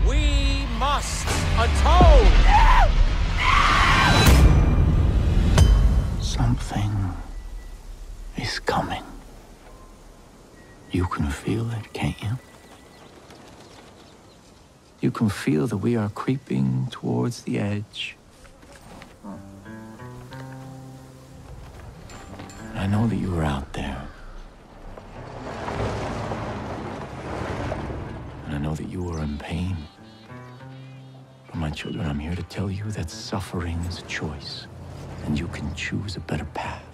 We must atone! Something is coming. You can feel it, can't you? You can feel that we are creeping towards the edge. I know that you are out there. And I know that you are in pain. But my children, I'm here to tell you that suffering is a choice, and you can choose a better path.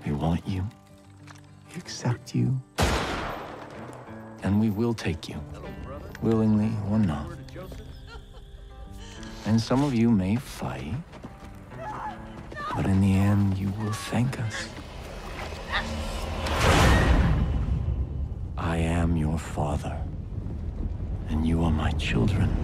We want you. We accept you. And we will take you, willingly or not. And some of you may fight, but in the end, you will thank us. I am your father, and you are my children.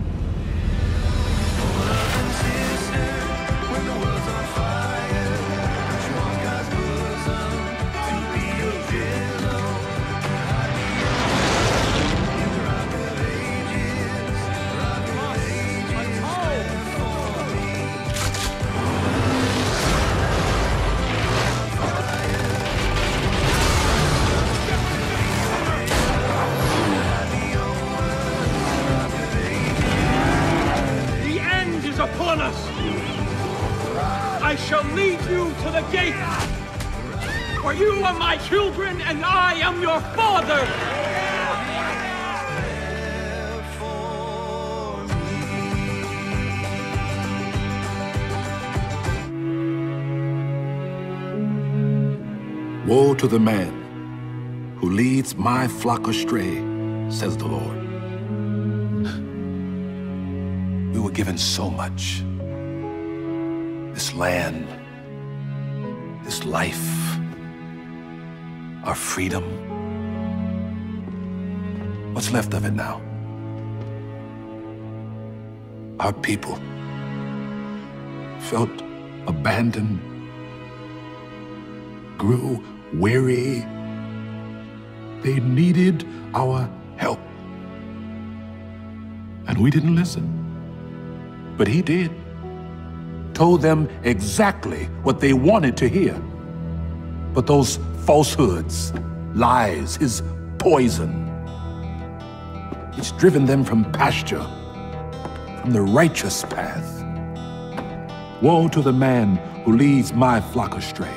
Upon us! I shall lead you to the gate! For you are my children, and I am your father! Woe to the man who leads my flock astray, says the Lord. We were given so much. This land, this life, our freedom. What's left of it now? Our people felt abandoned, grew weary. They needed our help. And we didn't listen. But he did. Told them exactly what they wanted to hear. But those falsehoods, lies, his poison, it's driven them from pasture, from the righteous path. Woe to the man who leads my flock astray.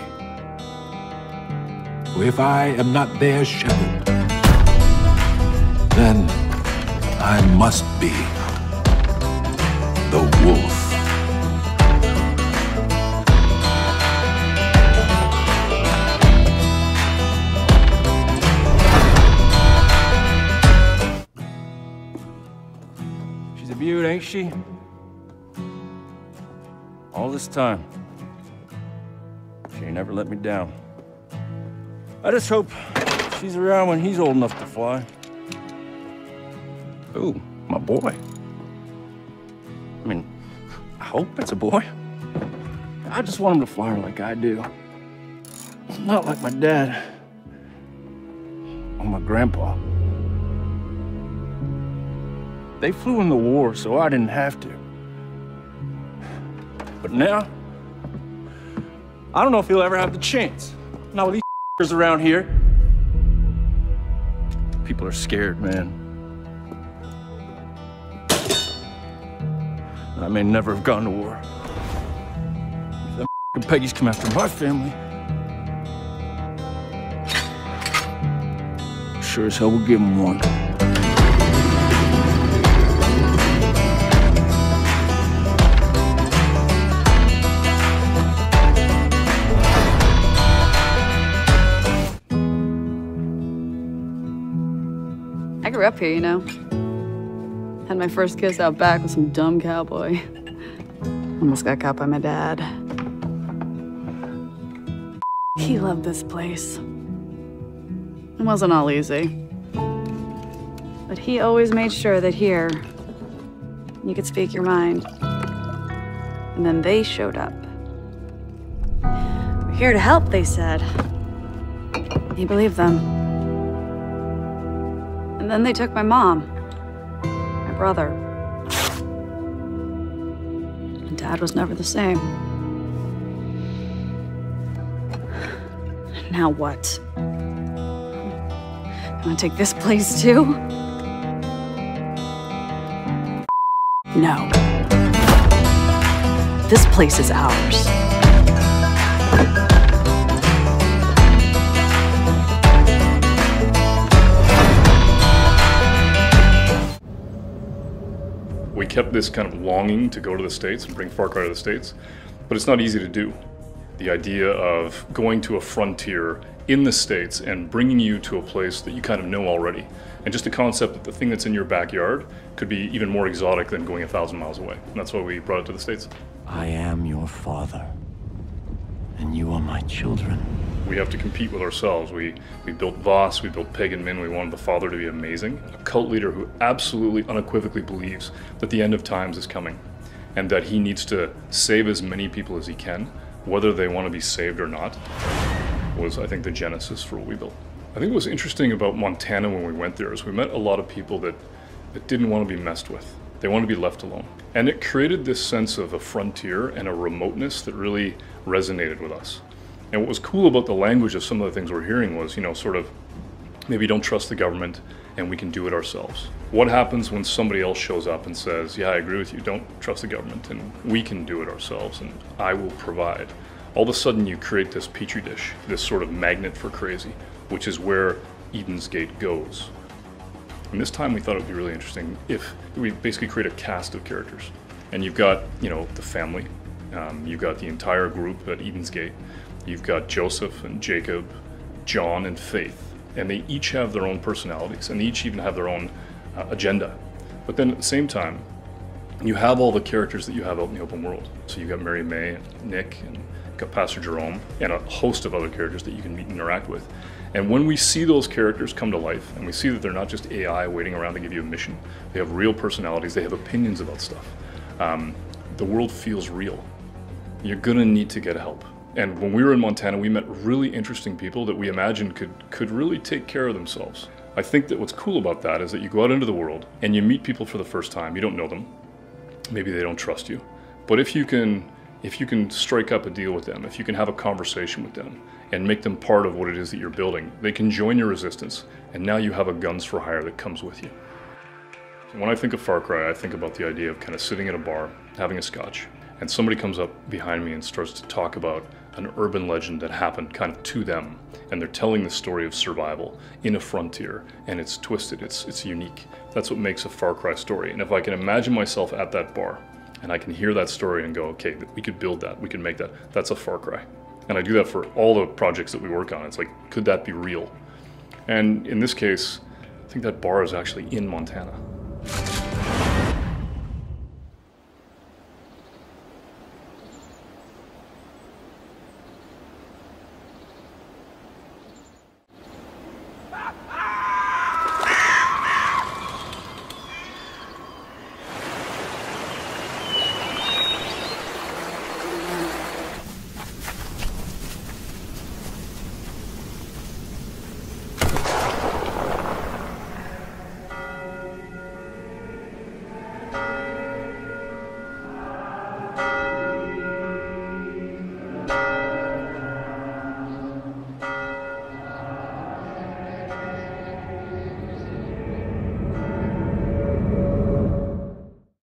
For if I am not their shepherd, then I must be the wolf. She's a beaut, ain't she? All this time, she ain't never let me down. I just hope she's around when he's old enough to fly. Ooh, my boy. I mean, I hope it's a boy. I just want him to fly her like I do. Not like my dad or my grandpa. They flew in the war, so I didn't have to. But now, I don't know if he'll ever have the chance. Not with these around here. People are scared, man. I may never have gone to war. If them Peggies come after my family, sure as hell we'll give them one. I grew up here, you know. Had my first kiss out back with some dumb cowboy. Almost got caught by my dad. He loved this place. It wasn't all easy. But he always made sure that here, you could speak your mind. And then they showed up. We're here to help, they said. He believed them. And then they took my mom, my brother. And Dad was never the same. Now what? Wanna take this place too? No. This place is ours. We kept this kind of longing to go to the States and bring Far Cry to the States, but it's not easy to do. The idea of going to a frontier in the States and bringing you to a place that you kind of know already. And just the concept that the thing that's in your backyard could be even more exotic than going 1,000 miles away. And that's why we brought it to the States. I am your father, and you are my children. We have to compete with ourselves. We built Voss, we built Pagan Min, we wanted the father to be amazing. A cult leader who absolutely unequivocally believes that the end of times is coming and that he needs to save as many people as he can, whether they want to be saved or not, was, I think, the genesis for what we built. I think what was interesting about Montana when we went there is we met a lot of people that didn't want to be messed with. They wanted to be left alone. And it created this sense of a frontier and a remoteness that really resonated with us. And what was cool about the language of some of the things we're hearing was, you know, sort of, maybe don't trust the government and we can do it ourselves. What happens when somebody else shows up and says, yeah, I agree with you, don't trust the government and we can do it ourselves and I will provide. All of a sudden you create this petri dish, this sort of magnet for crazy, which is where Eden's Gate goes. And this time we thought it would be really interesting if we basically create a cast of characters. And you've got, you know, the family, you've got the entire group at Eden's Gate, you've got Joseph and Jacob, John and Faith, and they each have their own personalities, and they each even have their own agenda. But then at the same time, you have all the characters that you have out in the open world. So you've got Mary May, and Nick, and you've got Pastor Jerome, and a host of other characters that you can meet and interact with. And when we see those characters come to life, and we see that they're not just AI waiting around to give you a mission, they have real personalities, they have opinions about stuff. The world feels real. You're gonna need to get help. And when we were in Montana, we met really interesting people that we imagined could really take care of themselves. I think that what's cool about that is that you go out into the world and you meet people for the first time. You don't know them. Maybe they don't trust you. But if you can strike up a deal with them, if you can have a conversation with them and make them part of what it is that you're building, they can join your resistance. And now you have a guns for hire that comes with you. So when I think of Far Cry, I think about the idea of kind of sitting at a bar, having a scotch, and somebody comes up behind me and starts to talk about an urban legend that happened kind of to them. And they're telling the story of survival in a frontier, and it's twisted, it's unique. That's what makes a Far Cry story. And if I can imagine myself at that bar, and I can hear that story and go, okay, we could build that, we could make that, that's a Far Cry. And I do that for all the projects that we work on. It's like, could that be real? And in this case, I think that bar is actually in Montana.